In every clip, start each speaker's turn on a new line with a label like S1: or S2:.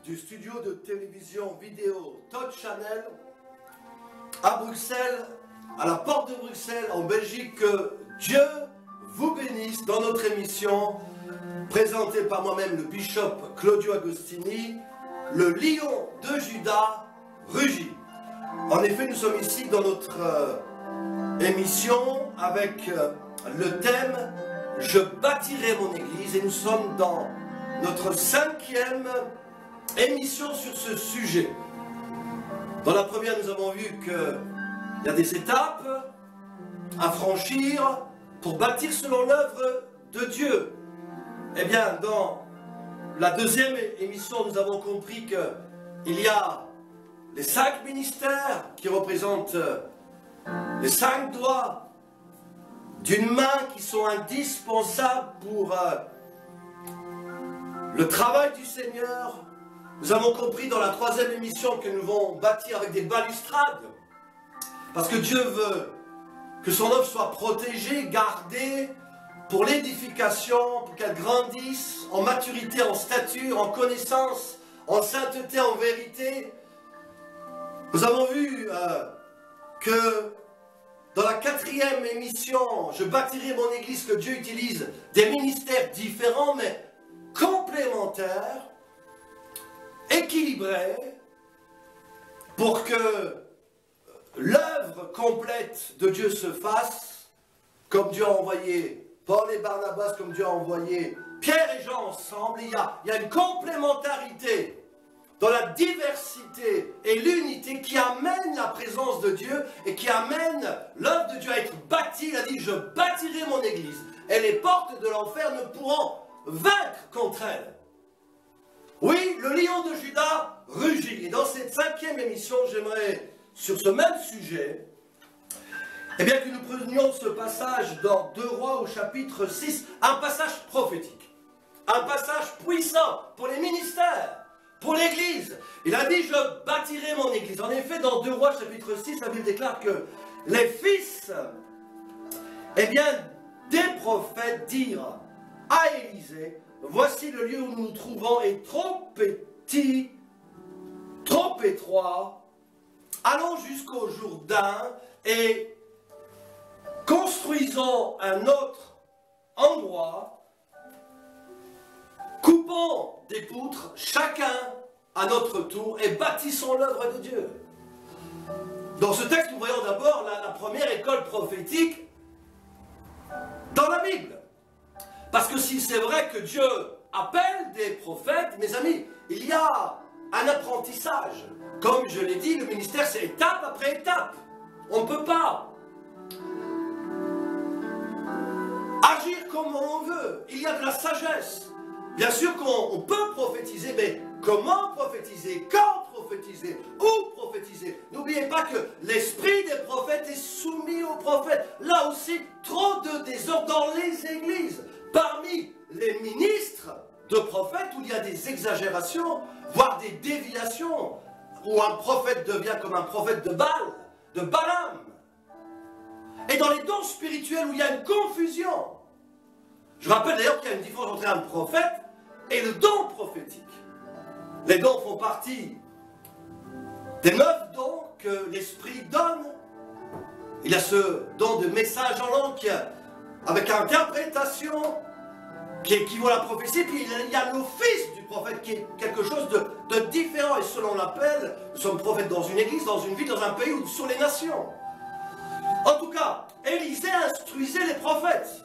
S1: du studio de télévision vidéo Todd Channel à Bruxelles, à la porte de Bruxelles, en Belgique. Que Dieu vous bénisse dans notre émission présentée par moi-même, le bishop Claudio Agostini, le lion de Juda rugit. En effet, nous sommes ici dans notre émission avec le thème « Je bâtirai mon église » et nous sommes dans notre 5e émission sur ce sujet. Dans la première, nous avons vu qu'il y a des étapes à franchir pour bâtir selon l'œuvre de Dieu. Eh bien, dans la deuxième émission, nous avons compris qu'il y a les 5 ministères qui représentent les 5 doigts d'une main qui sont indispensables pour le travail du Seigneur. Nous avons compris dans la 3e émission que nous devons bâtir avec des balustrades, parce que Dieu veut que son œuvre soit protégée, gardée pour l'édification, pour qu'elle grandisse en maturité, en stature, en connaissance, en sainteté, en vérité. Nous avons vu que dans la 4e émission, je bâtirai mon église, que Dieu utilise des ministères différents, mais complémentaires, équilibrés, pour que l'œuvre complète de Dieu se fasse, comme Dieu a envoyé Paul et Barnabas, comme Dieu a envoyé Pierre et Jean ensemble. Il y a une complémentarité dans la diversité et l'unité qui amène la présence de Dieu et qui amène l'œuvre de Dieu à être bâtie. Il a dit « Je bâtirai mon église et les portes de l'enfer ne pourront vaincre contre elle ». Oui, le lion de Juda rugit. Et dans cette 5e émission, j'aimerais, sur ce même sujet, eh bien que nous prenions ce passage dans 2 Rois au chapitre 6, un passage prophétique, un passage puissant pour les ministères, pour l'Église. Il a dit « Je bâtirai mon Église ». En effet, dans 2 Rois chapitre 6, la Bible déclare que les fils, eh bien, des prophètes dirent à Élisée « Voici le lieu où nous nous trouvons est trop petit, trop étroit. Allons jusqu'au Jourdain et construisons un autre endroit, coupons des poutres, chacun à notre tour, et bâtissons l'œuvre de Dieu. » Dans ce texte, nous voyons d'abord la première école prophétique dans la Bible. Parce que si c'est vrai que Dieu appelle des prophètes, mes amis, il y a un apprentissage. Comme je l'ai dit, le ministère, c'est étape après étape. On ne peut pas agir comme on veut. Il y a de la sagesse. Bien sûr qu'on peut prophétiser, mais comment prophétiser? Quand prophétiser? Où prophétiser? N'oubliez pas que l'esprit des prophètes est soumis aux prophètes. Là aussi, trop de désordre dans les églises. Parmi les ministres de prophètes, où il y a des exagérations, voire des déviations, où un prophète devient comme un prophète de Baal, de Balaam. Et dans les dons spirituels, où il y a une confusion. Je rappelle d'ailleurs qu'il y a une différence entre un prophète et le don prophétique. Les dons font partie des 9 dons que l'Esprit donne. Il y a ce don de message en langue avec interprétation qui équivaut à la prophétie, puis il y a l'office du prophète qui est quelque chose de différent. Et selon l'appel, nous sommes prophètes dans une église, dans une ville, dans un pays ou sur les nations. En tout cas, Élisée instruisait les prophètes.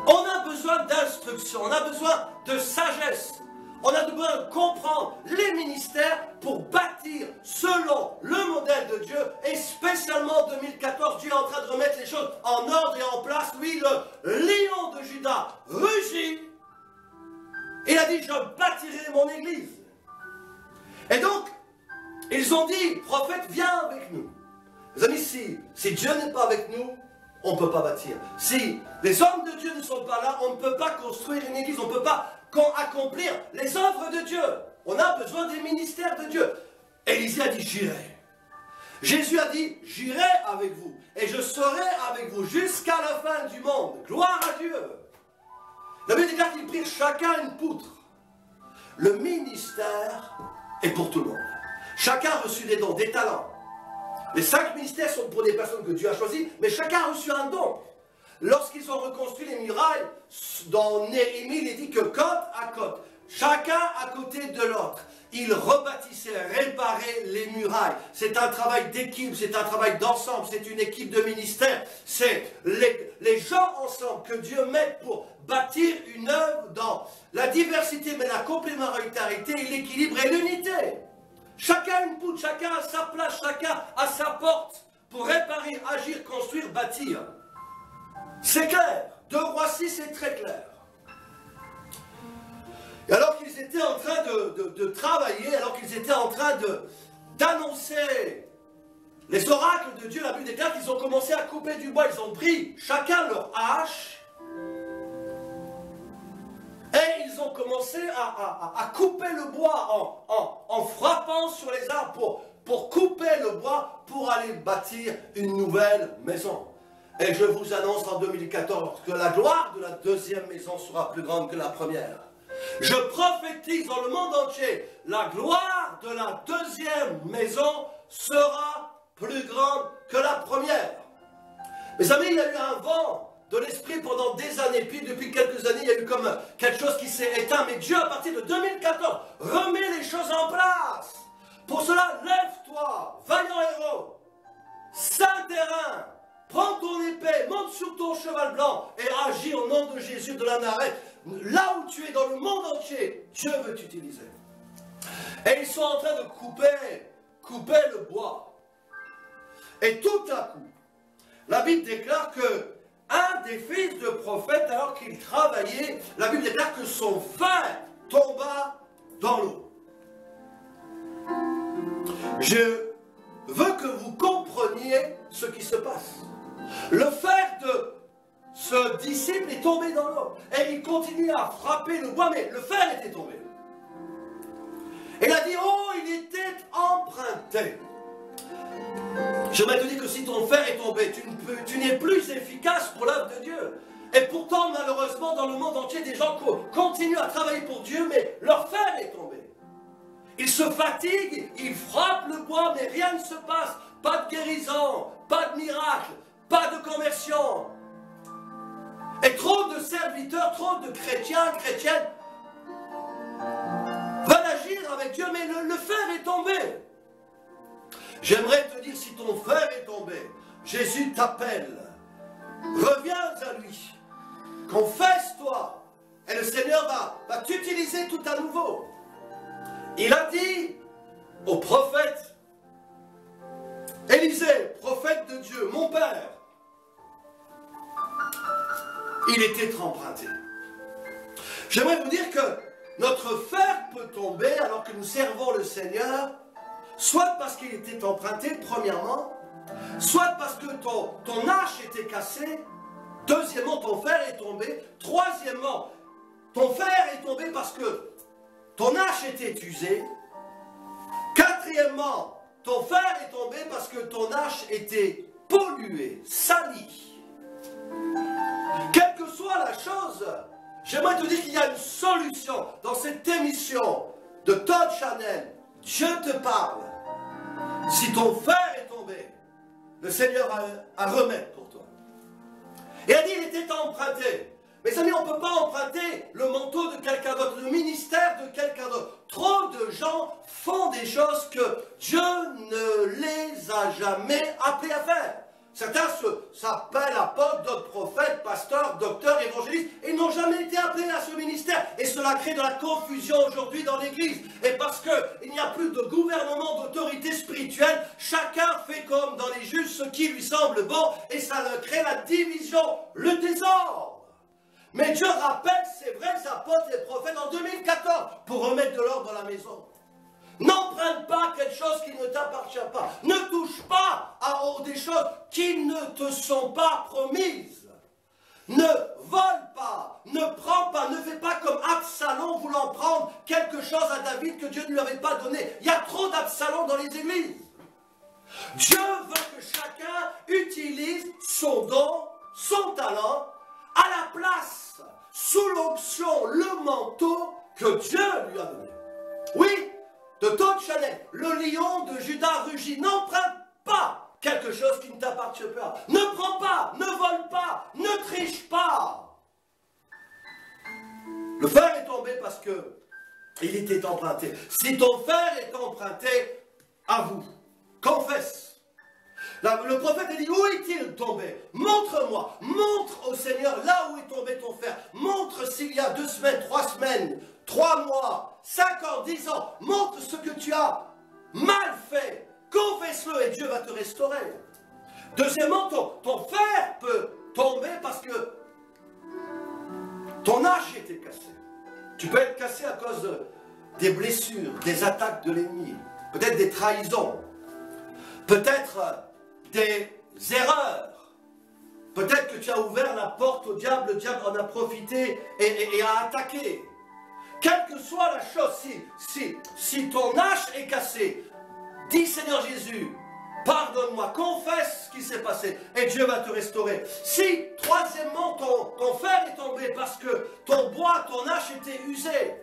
S1: On a besoin d'instruction, on a besoin de sagesse, on a besoin de comprendre les ministères pour bâtir selon le modèle de Dieu. Et spécialement en 2014, Dieu est en train de remettre les choses en ordre et en place. Oui, le lion de Juda rugit. Il a dit « Je bâtirai mon église ». Et donc, ils ont dit « Prophète, viens avec nous ». Les amis, si Dieu n'est pas avec nous, on ne peut pas bâtir. Si les hommes de Dieu ne sont pas là, on ne peut pas construire une église, on ne peut pas accomplir les œuvres de Dieu. On a besoin des ministères de Dieu. Élisée a dit, j'irai. Jésus a dit, j'irai avec vous et je serai avec vous jusqu'à la fin du monde. Gloire à Dieu. La Bible déclare qu'ils prirent chacun une poutre. le ministère est pour tout le monde. Chacun a reçu des dons, des talents. Les 5 ministères sont pour des personnes que Dieu a choisies, mais chacun a reçu un don. Lorsqu'ils ont reconstruit les murailles, dans Néhémie, il est dit que côte à côte, chacun à côté de l'autre, ils rebâtissaient, réparaient les murailles. C'est un travail d'équipe, c'est un travail d'ensemble, c'est une équipe de ministère. C'est les gens ensemble que Dieu met pour bâtir une œuvre dans la diversité, mais la complémentarité, l'équilibre et l'unité. Chacun a une poutre, chacun a sa place, chacun a sa porte pour réparer, agir, construire, bâtir. C'est clair. 2 Rois 6, c'est très clair. Et alors qu'ils étaient en train de travailler, alors qu'ils étaient en train d'annoncer les oracles de Dieu, la Bible déclare qu'ils ont commencé à couper du bois. Ils ont pris chacun leur hache et ils ont commencé à couper le bois en frappant sur les arbres pour couper le bois pour aller bâtir une nouvelle maison. Et je vous annonce en 2014 que la gloire de la deuxième maison sera plus grande que la première. Je prophétise dans le monde entier, la gloire de la deuxième maison sera plus grande que la première. Mes amis, il y a eu un vent de l'esprit pendant des années, puis depuis quelques années, il y a eu comme quelque chose qui s'est éteint. Mais Dieu, à partir de 2014, remet les choses en place. Pour cela, lève-toi, vaillant héros, saint terrain, prends ton épée, monte sur ton cheval blanc et agis au nom de Jésus de la Nazareth. Là où tu es dans le monde entier, Dieu veut t'utiliser. Et ils sont en train de couper le bois. Et tout à coup, la Bible déclare que un des fils de prophète, alors qu'il travaillait, la Bible déclare que son fer tomba dans l'eau. Je veux que vous compreniez ce qui se passe. Le fer de ce disciple est tombé dans l'eau. Et il continue à frapper le bois, mais le fer était tombé. Et il a dit, oh, il était emprunté. J'aimerais te dire que si ton fer est tombé, tu n'es plus efficace pour l'œuvre de Dieu. Et pourtant, malheureusement, dans le monde entier, des gens continuent à travailler pour Dieu, mais leur fer est tombé. Ils se fatiguent, ils frappent le bois, mais rien ne se passe. Pas de guérison, pas de miracle, pas de conversion. Et trop de serviteurs, trop de chrétiens, chrétiennes veulent agir avec Dieu, mais le fer est tombé. J'aimerais te dire, si ton fer est tombé, Jésus t'appelle. Reviens à lui. Confesse-toi. Et le Seigneur va t'utiliser tout à nouveau. Il a dit au prophète Élisée, prophète de Dieu, mon père, il était emprunté. J'aimerais vous dire que notre fer peut tomber alors que nous servons le Seigneur, soit parce qu'il était emprunté, premièrement, soit parce que ton hache était cassée, deuxièmement, ton fer est tombé, troisièmement, ton fer est tombé parce que ton hache était usée, quatrièmement, ton fer est tombé parce que ton hache était polluée, salie. Quelle que soit la chose, j'aimerais te dire qu'il y a une solution dans cette émission de Todd Chanel. Dieu te parle. Si ton fer est tombé, le Seigneur a un remède pour toi. Et il a dit, il était emprunté. Mes amis, on ne peut pas emprunter le manteau de quelqu'un d'autre, le ministère de quelqu'un d'autre. Trop de gens font des choses que Dieu ne les a jamais appelés à faire. Certains s'appellent apôtres, d'autres prophètes, pasteurs, docteurs, évangélistes, et n'ont jamais été appelés à ce ministère. Et cela crée de la confusion aujourd'hui dans l'Église. Et parce qu'il n'y a plus de gouvernement, d'autorité spirituelle, chacun fait comme dans les juges ce qui lui semble bon, et ça crée la division, le désordre. Mais Dieu rappelle ses vrais apôtres et prophètes en 2014 pour remettre de l'ordre dans la maison. N'emprunte pas quelque chose qui ne t'appartient pas. Ne touche pas à des choses qui ne te sont pas promises. Ne vole pas, ne prends pas, ne fais pas comme Absalom voulant prendre quelque chose à David que Dieu ne lui avait pas donné. Il y a trop d'Absalom dans les églises. Dieu veut que chacun utilise son don, son talent, à la place, sous l'onction, le manteau que Dieu lui a donné. Oui, de toute Chanel, le lion de Judas rugit. N'emprunte pas quelque chose qui ne t'appartient pas. Ne prends pas, ne vole pas, ne triche pas. Le fer est tombé parce que il était emprunté. Si ton fer est emprunté, avoue, confesse. Le prophète a dit, où est-il tombé? Montre-moi, montre au Seigneur là où est tombé ton fer. Montre s'il y a 2 semaines, 3 semaines, 3 mois, 5 ans, 10 ans. Montre ce que tu as mal fait. Confesse-le et Dieu va te restaurer. Deuxièmement, ton fer peut tomber parce que ton hache était cassée. Tu peux être cassé à cause des blessures, des attaques de l'ennemi, peut-être des trahisons, peut-être des erreurs. Peut-être que tu as ouvert la porte au diable, le diable en a profité et a attaqué. Quelle que soit la chose, si ton hache est cassée, dis Seigneur Jésus, pardonne-moi, confesse ce qui s'est passé et Dieu va te restaurer. Si, troisièmement, ton fer est tombé parce que ton bois, ton hache était usé,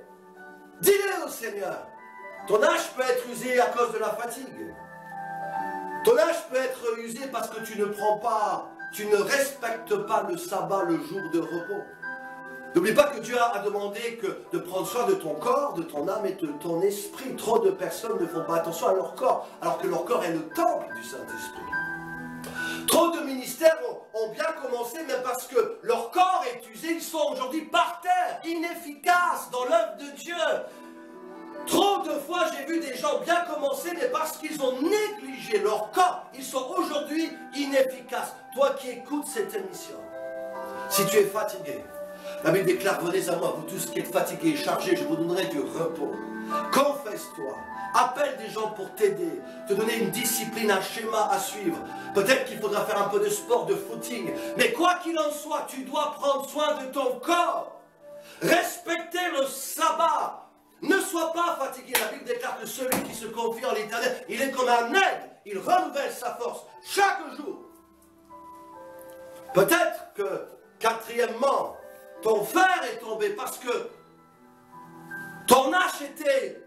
S1: dis-le au Seigneur. Ton hache peut être usée à cause de la fatigue. Ton hache peut être usée parce que tu ne respectes pas le sabbat, le jour de repos. N'oublie pas que Dieu a demandé de prendre soin de ton corps, de ton âme et de ton esprit. Trop de personnes ne font pas attention à leur corps, alors que leur corps est le temple du Saint-Esprit. Trop de ministères ont bien commencé, mais parce que leur corps est usé, ils sont aujourd'hui par terre, inefficaces dans l'œuvre de Dieu. Trop de fois, j'ai vu des gens bien commencer, mais parce qu'ils ont négligé leur corps, ils sont aujourd'hui inefficaces. Toi qui écoutes cette émission, si tu es fatigué, la Bible déclare, venez à moi, vous tous qui êtes fatigués et chargés, je vous donnerai du repos. Confesse-toi, appelle des gens pour t'aider, te donner une discipline, un schéma à suivre. Peut-être qu'il faudra faire un peu de sport, de footing, mais quoi qu'il en soit, tu dois prendre soin de ton corps. Respecter le sabbat. Ne sois pas fatigué. La Bible déclare que celui qui se confie en l'Éternel, il est comme un aigle. Il renouvelle sa force chaque jour. Peut-être que, quatrièmement, ton fer est tombé parce que ton hache était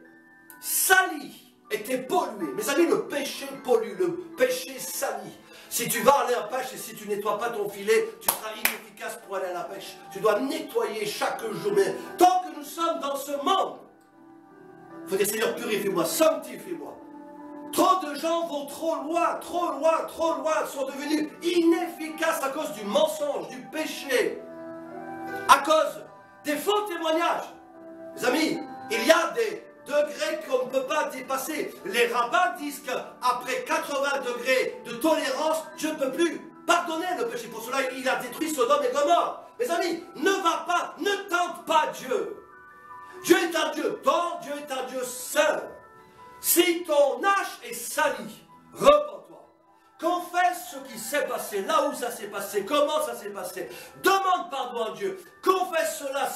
S1: salie, était polluée. Mes amis, le péché pollue, le péché salit. Si tu vas aller à la pêche et si tu ne nettoies pas ton filet, tu seras inefficace pour aller à la pêche. Tu dois nettoyer chaque jour. Mais tant que nous sommes dans ce monde, il faut dire, Seigneur, purifie-moi, sanctifie-moi. Trop de gens vont trop loin, sont devenus inefficaces à cause du mensonge, du péché, à cause des faux témoignages. Mes amis, il y a des degrés qu'on ne peut pas dépasser. Les rabbins disent qu'après 80 degrés de tolérance, Dieu ne peut plus pardonner le péché. Pour cela, il a détruit Sodome et Gomorrhe. Mes amis, ne tente pas Dieu. Dieu est un Dieu bon, Dieu est un Dieu saint. Si ton hache est salie, repens-toi. Confesse ce qui s'est passé, là où ça s'est passé, comment ça s'est passé. Demande pardon à Dieu. Confesse cela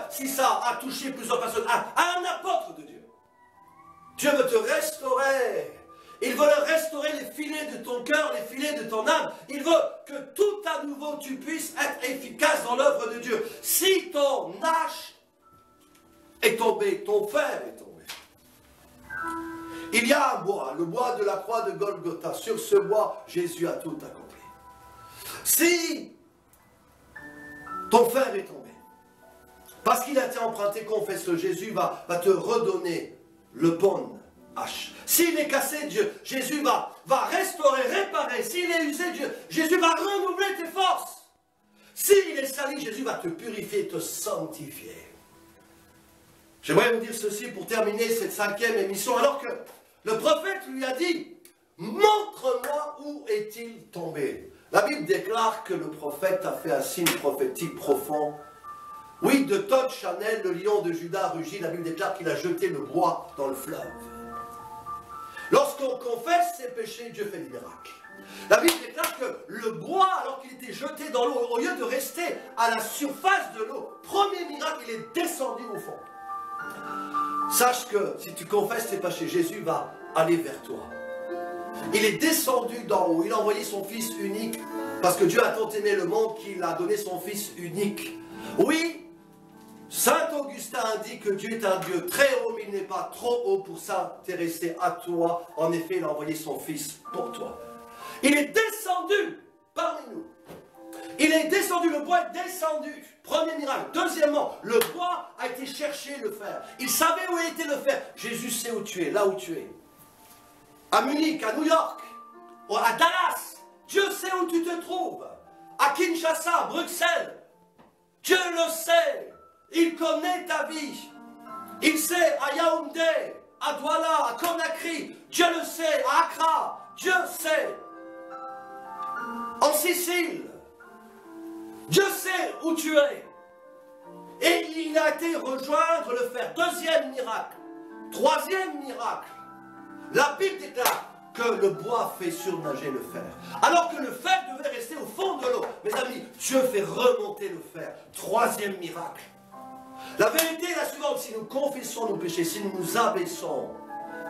S1: si ça a touché plusieurs personnes, à un apôtre de Dieu. Dieu veut te restaurer. Il veut restaurer les filets de ton cœur, les filets de ton âme. Il veut que tout à nouveau tu puisses être efficace dans l'œuvre de Dieu. Si ton hache est tombé, ton fer est tombé. Il y a un bois, le bois de la croix de Golgotha. Sur ce bois, Jésus a tout accompli. Si ton fer est tombé, parce qu'il a été emprunté, confesse-le, Jésus va te redonner le bon hache. S'il est cassé, Jésus va restaurer, réparer. S'il est usé, Jésus va renouveler tes forces. S'il est sali, Jésus va te purifier, te sanctifier. J'aimerais vous dire ceci pour terminer cette 5e émission, alors que le prophète lui a dit, montre-moi où est-il tombé. La Bible déclare que le prophète a fait un signe prophétique profond. Oui, de Todd Chanel, le lion de Judas rugit, la Bible déclare qu'il a jeté le bois dans le fleuve. Lorsqu'on confesse ses péchés, Dieu fait des miracles. La Bible déclare que le bois, alors qu'il était jeté dans l'eau, au lieu de rester à la surface de l'eau, premier miracle, il est descendu au fond. Sache que si tu confesses tes péchés, Jésus va aller vers toi. Il est descendu d'en haut, il a envoyé son Fils unique, parce que Dieu a tant aimé le monde qu'il a donné son Fils unique. Oui, Saint Augustin indique que Dieu est un Dieu très haut, mais il n'est pas trop haut pour s'intéresser à toi. En effet, il a envoyé son Fils pour toi. Il est descendu parmi nous. Il est descendu, le bois est descendu. Premier miracle. Deuxièmement, le bois a été chercher le fer. Il savait où était le fer. Jésus sait où tu es, là où tu es. À Munich, à New York, à Dallas. Dieu sait où tu te trouves. À Kinshasa, Bruxelles. Dieu le sait. Il connaît ta vie. Il sait à Yaoundé, à Douala, à Conakry. Dieu le sait. À Accra. Dieu sait. En Sicile. Dieu sait où tu es. Et il a été rejoindre le fer. Deuxième miracle. Troisième miracle. La Bible déclare que le bois fait surnager le fer. Alors que le fer devait rester au fond de l'eau. Mes amis, Dieu fait remonter le fer. Troisième miracle. La vérité est la suivante. Si nous confessons nos péchés, si nous nous abaissons,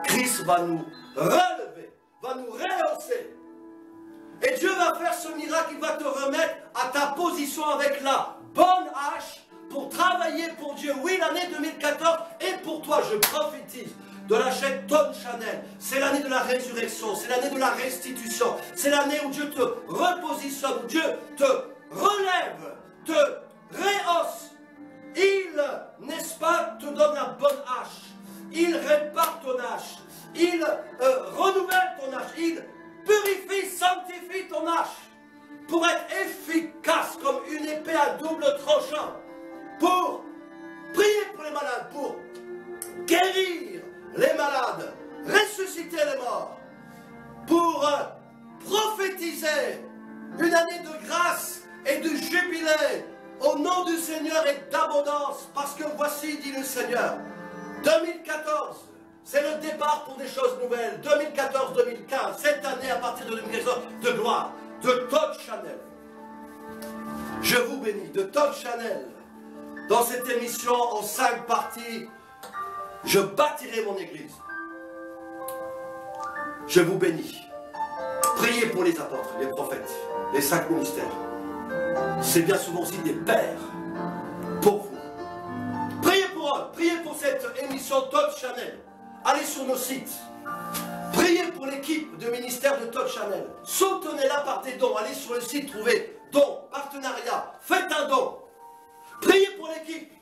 S1: Christ va nous relever, va nous rehausser. Et Dieu va faire ce miracle, il va te remettre à ta position avec la bonne hache pour travailler pour Dieu. Oui, l'année 2014 est pour toi, je prophétise. De la chaîne Todd Channel, c'est l'année de la résurrection, c'est l'année de la restitution, c'est l'année où Dieu te repositionne, où Dieu te relève, te rehausse. Il, n'est-ce pas, te donne la bonne hache, il répare ton hache, il renouvelle ton hache, il purifie, sanctifie ton hache pour être efficace comme une épée à double tranchant, pour prier pour les malades, pour guérir les malades, ressusciter les morts, pour prophétiser une année de grâce et de jubilé au nom du Seigneur et d'abondance, parce que voici, dit le Seigneur, 2014, c'est le départ pour des choses nouvelles. 2014-2015, cette année à partir de 2014, de gloire, de Todd Channel. Je vous bénis, de Todd Channel. Dans cette émission en 5 parties, je bâtirai mon église. Je vous bénis. Priez pour les apôtres, les prophètes, les 5 ministères. C'est bien souvent aussi des pères pour vous. Priez pour eux, priez pour cette émission Todd Channel. Allez sur nos sites. Priez pour l'équipe de ministère de Todd Channel. Soutenez-la par des dons. Allez sur le site, trouvez dons, partenariat. Faites un don. Priez pour l'équipe.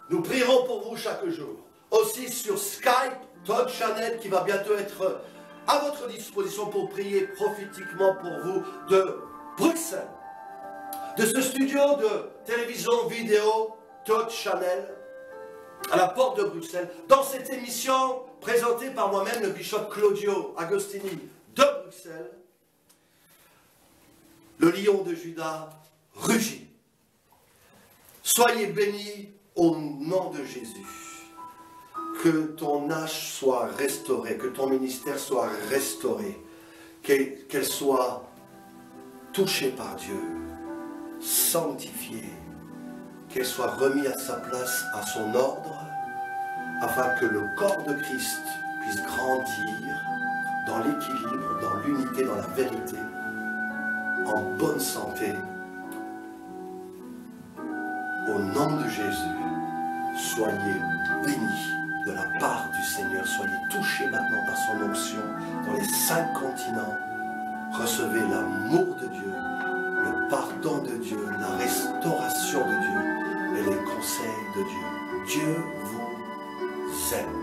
S1: Nous prierons pour vous chaque jour. Aussi sur Skype, Todd Channel qui va bientôt être à votre disposition pour prier prophétiquement pour vous de Bruxelles. De ce studio de télévision vidéo Todd Channel à la porte de Bruxelles, dans cette émission présentée par moi-même, le bishop Claudio Agostini de Bruxelles, le lion de Juda rugit. Soyez bénis au nom de Jésus. Que ton âge soit restauré, que ton ministère soit restauré, qu'elle soit touchée par Dieu, sanctifiée, qu'elle soit remise à sa place, à son ordre, afin que le corps de Christ puisse grandir dans l'équilibre, dans l'unité, dans la vérité, en bonne santé. Au nom de Jésus, soyez bénis de la part du Seigneur, soyez touchés maintenant par son onction dans les 5 continents. Recevez l'amour de Dieu, le pardon de Dieu, la restauration de Dieu et les conseils de Dieu. Dieu vous aime.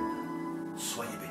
S1: Soyez bénis.